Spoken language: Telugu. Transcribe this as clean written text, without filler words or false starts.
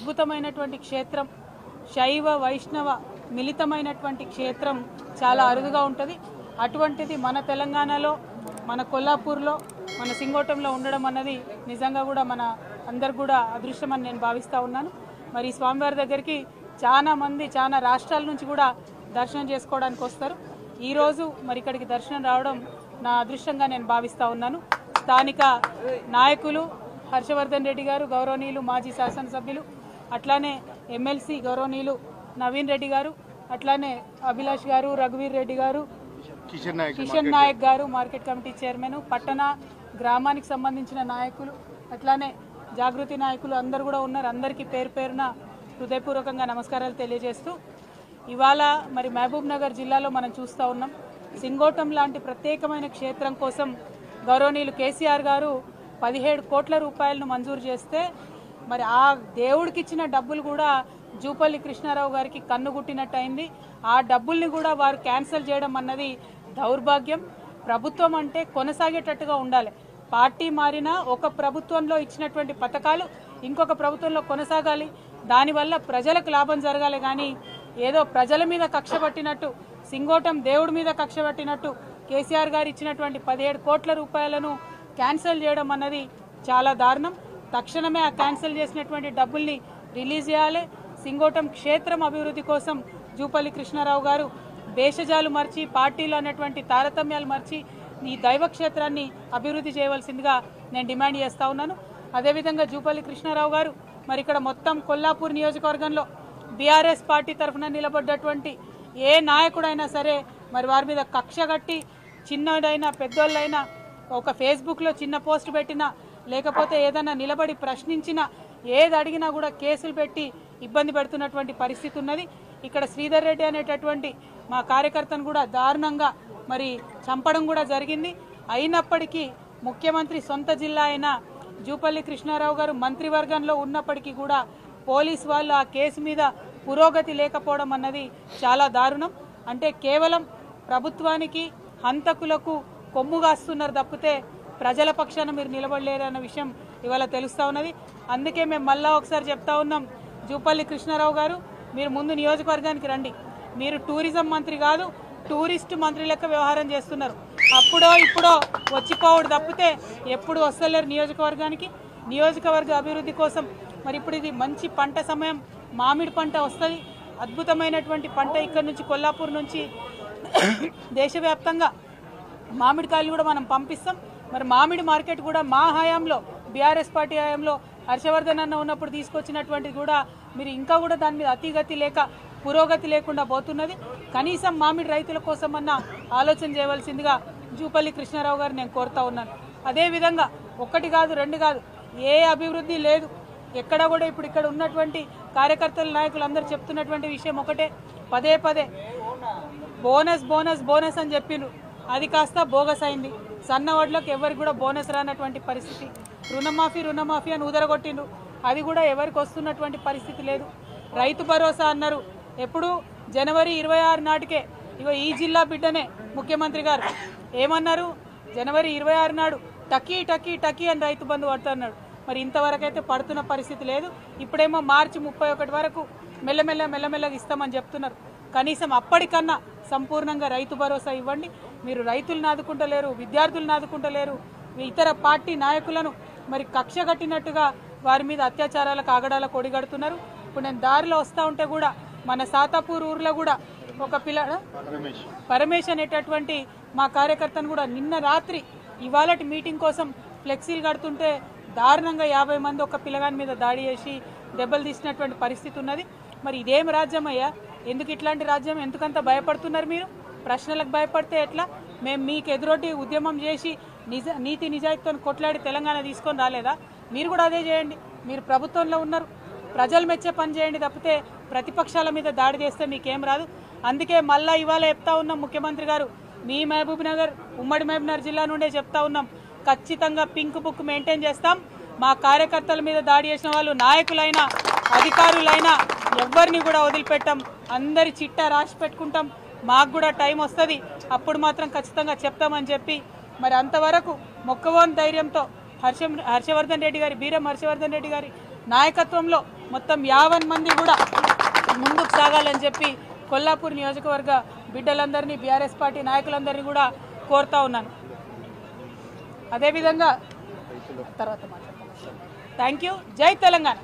అద్భుతమైనటువంటి క్షేత్రం, శైవ వైష్ణవ మిళితమైనటువంటి క్షేత్రం చాలా అరుదుగా ఉంటుంది. అటువంటిది మన తెలంగాణలో, మన కొల్లాపూర్లో, మన సింగోటంలో ఉండడం అన్నది నిజంగా కూడా మన అందరు కూడా అదృష్టం అని నేను భావిస్తూ ఉన్నాను. మరి స్వామివారి దగ్గరికి చాలా మంది చాలా రాష్ట్రాల నుంచి కూడా దర్శనం చేసుకోవడానికి వస్తారు. ఈరోజు మరి ఇక్కడికి దర్శనం రావడం నా అదృష్టంగా నేను భావిస్తూ ఉన్నాను. స్థానిక నాయకులు హర్షవర్ధన్ రెడ్డి గారు, గౌరవనీయులు మాజీ శాసనసభ్యులు, అట్లానే ఎమ్మెల్సీ గౌరవనీయులు నవీన్ రెడ్డి గారు, అట్లానే అభిలాష్ గారు, రఘువీర్ రెడ్డి గారు, కిషన్ నాయక్ గారు మార్కెట్ కమిటీ చైర్మన్, పట్టణ గ్రామానికి సంబంధించిన నాయకులు, అట్లానే జాగృతి నాయకులు అందరు కూడా ఉన్నారు. అందరికీ పేరు పేరున హృదయపూర్వకంగా నమస్కారాలు తెలియజేస్తూ, ఇవాళ మరి మహబూబ్ నగర్ జిల్లాలో మనం చూస్తూ ఉన్నాం. సింగోటం లాంటి ప్రత్యేకమైన క్షేత్రం కోసం గౌరవనీయులు కేసీఆర్ గారు 17 కోట్ల రూపాయలను మంజూరు చేస్తే మరి ఆ దేవుడికి ఇచ్చిన డబ్బులు కూడా జూపల్లి కృష్ణారావు గారికి కన్నుగుట్టినట్టు అయింది. ఆ డబ్బుల్ని కూడా వారు క్యాన్సిల్ చేయడం అన్నది దౌర్భాగ్యం. ప్రభుత్వం అంటే కొనసాగేటట్టుగా ఉండాలి. పార్టీ మారినా ఒక ప్రభుత్వంలో ఇచ్చినటువంటి పథకాలు ఇంకొక ప్రభుత్వంలో కొనసాగాలి. దానివల్ల ప్రజలకు లాభం జరగాలి. కానీ ఏదో ప్రజల మీద కక్ష పట్టినట్టు, సింగోటం దేవుడి మీద కక్ష పట్టినట్టు కేసీఆర్ గారు ఇచ్చినటువంటి 17 కోట్ల రూపాయలను క్యాన్సిల్ చేయడం అన్నది చాలా దారుణం. తక్షణమే ఆ క్యాన్సిల్ చేసినటువంటి డబ్బుల్ని రిలీజ్ చేయాలి. సింగోటం క్షేత్రం అభివృద్ధి కోసం జూపల్లి కృష్ణారావు గారు భేషజాలు మర్చి, పార్టీలో అన్నటువంటి తారతమ్యాలు మర్చి ఈ దైవ క్షేత్రాన్ని అభివృద్ధి చేయవలసిందిగా నేను డిమాండ్ చేస్తా ఉన్నాను. అదేవిధంగా జూపల్లి కృష్ణారావు గారు మరి ఇక్కడ మొత్తం కొల్లాపూర్ నియోజకవర్గంలో బీఆర్ఎస్ పార్టీ తరఫున నిలబడ్డటువంటి ఏ నాయకుడైనా సరే మరి వారి మీద కక్ష కట్టి చిన్నదైనా పెద్దోళ్ళైనా ఒక ఫేస్బుక్లో చిన్న పోస్ట్ పెట్టినా, లేకపోతే ఏదైనా నిలబడి ప్రశ్నించినా, ఏది అడిగినా కూడా కేసులు పెట్టి ఇబ్బంది పెడుతున్నటువంటి పరిస్థితి ఉన్నది. ఇక్కడ శ్రీధర్ రెడ్డి అనేటటువంటి మా కార్యకర్తను కూడా దారుణంగా మరి చంపడం కూడా జరిగింది. అయినప్పటికీ ముఖ్యమంత్రి సొంత జిల్లా అయిన జూపల్లి కృష్ణారావు గారు మంత్రివర్గంలో ఉన్నప్పటికీ కూడా పోలీసు వాళ్ళు ఆ కేసు మీద పురోగతి లేకపోవడం అన్నది చాలా దారుణం. అంటే కేవలం ప్రభుత్వానికి, హంతకులకు కొమ్ముగాస్తున్నారు తప్పితే ప్రజల పక్షాన మీరు నిలబడలేరన్న విషయం ఇవాళ తెలుస్తూ ఉన్నది. అందుకే మేము మళ్ళా ఒకసారి చెప్తా ఉన్నాం, జూపల్లి కృష్ణారావు గారు మీరు ముందు నియోజకవర్గానికి రండి. మీరు టూరిజం మంత్రి కాదు, టూరిస్ట్ మంత్రి లెక్క వ్యవహారం చేస్తున్నారు. అప్పుడో ఇప్పుడో వచ్చిపోవడు తప్పితే ఎప్పుడు వస్తలేరు నియోజకవర్గానికి. నియోజకవర్గ అభివృద్ధి కోసం మరి ఇప్పుడు ఇది మంచి పంట సమయం, మామిడి పంట వస్తుంది. అద్భుతమైనటువంటి పంట ఇక్కడ నుంచి కొల్లాపూర్ నుంచి దేశవ్యాప్తంగా మామిడికాయలు కూడా మనం పంపిస్తాం. మరి మామిడి మార్కెట్ కూడా మా హయాంలో, బీఆర్ఎస్ పార్టీ హయాంలో హర్షవర్ధన్ అన్న ఉన్నప్పుడు తీసుకొచ్చినటువంటిది కూడా మీరు ఇంకా కూడా దాని మీద అతిగతి లేక పురోగతి లేకుండా పోతున్నది. కనీసం మామిడి రైతుల కోసమన్నా ఆలోచన చేయవలసిందిగా జూపల్లి కృష్ణారావు గారు నేను కోరుతా ఉన్నాను. అదేవిధంగా ఒకటి కాదు, రెండు కాదు, ఏ అభివృద్ధి లేదు ఎక్కడ కూడా. ఇప్పుడు ఇక్కడ ఉన్నటువంటి కార్యకర్తల నాయకులు అందరూ చెప్తున్నటువంటి విషయం ఒకటే, పదే పదే బోనస్ బోనస్ బోనస్ అని చెప్పిండ్రు. అది కాస్త బోగస్ అయింది. సన్న వడ్లకు ఎవరికి కూడా బోనస్ రానటువంటి పరిస్థితి. రుణమాఫీ రుణమాఫీ అని ఉదరగొట్టిండ్రు. అది కూడా ఎవరికి వస్తున్నటువంటి పరిస్థితి లేదు. రైతు భరోసా అన్నారు. ఎప్పుడు జనవరి 26 నాటికే ఇగో ఈ జిల్లా బిడ్డనే ముఖ్యమంత్రి గారు ఏమన్నారు, జనవరి 26 నాడు టకీ టకీ టకీ అని రైతు బంధు పడుతున్నాడు. మరి ఇంతవరకు అయితే పడుతున్న పరిస్థితి లేదు. ఇప్పుడేమో మార్చి 31 వరకు మెల్లమెల్లగా ఇస్తామని చెప్తున్నారు. కనీసం అప్పటికన్నా సంపూర్ణంగా రైతు భరోసా ఇవ్వండి. మీరు రైతులను ఆదుకుంటలేరు, విద్యార్థులను ఆదుకుంటలేరు, ఇతర పార్టీ నాయకులను మరి కక్ష కట్టినట్టుగా వారి మీద అత్యాచారాలకు ఆగడాలకు ఒడిగడుతున్నారు. ఇప్పుడు నేను దారిలో వస్తూ ఉంటే కూడా మన సాతాపూర్ ఊర్లో కూడా ఒక పరమేష్ అనేటటువంటి మా కార్యకర్తను కూడా నిన్న రాత్రి ఇవాళటి మీటింగ్ కోసం ఫ్లెక్సీలు కడుతుంటే దారుణంగా 50 మంది ఒక పిల్లగాని మీద దాడి చేసి దెబ్బలు తీసినటువంటి పరిస్థితి ఉన్నది. మరి ఇదేం రాజ్యం అయ్యా? ఎందుకు ఇట్లాంటి రాజ్యం? ఎందుకంత భయపడుతున్నారు మీరు? ప్రశ్నలకు భయపడితే ఎట్లా? మేము మీకు ఎదురొడ్డి ఉద్యమం చేసి నీతి నిజాయితీతో కొట్లాడి తెలంగాణ తీసుకొని రాలేదా? మీరు కూడా అదే చేయండి. మీరు ప్రభుత్వంలో ఉన్నారు, ప్రజలు మెచ్చే పని చేయండి తప్పితే ప్రతిపక్షాల మీద దాడి చేస్తే మీకేం రాదు. అందుకే మళ్ళా ఇవాళ చెప్తా ఉన్నాం, ముఖ్యమంత్రి గారు మీ మహబూబ్ నగర్, ఉమ్మడి మహబూబ్ నగర్ జిల్లా నుండే చెప్తా ఉన్నాం, ఖచ్చితంగా పింక్ బుక్ మెయింటైన్ చేస్తాం. మా కార్యకర్తల మీద దాడి చేసిన వాళ్ళు నాయకులైనా అధికారులైనా ఎవరిని కూడా వదిలిపెట్టాం. అందరి చిట్టా రాసి పెట్టుకుంటాం. మాకు కూడా టైం వస్తుంది, అప్పుడు మాత్రం ఖచ్చితంగా చెప్తామని చెప్పి మరి అంతవరకు మొక్కవోని ధైర్యంతో హర్షవర్ధన్ రెడ్డి గారి, బీరం హర్షవర్ధన్ రెడ్డి గారి నాయకత్వంలో మొత్తం 50 మంది కూడా ముందుకు సాగాలని చెప్పి కొల్లాపూర్ నియోజకవర్గ బిడ్డలందరినీ బీఆర్ఎస్ పార్టీ నాయకులందరినీ కూడా కోరుతా ఉన్నాను. అదేవిధంగా తర్వాత మాట్లాడతాను. Thank you. జై తెలంగాణ.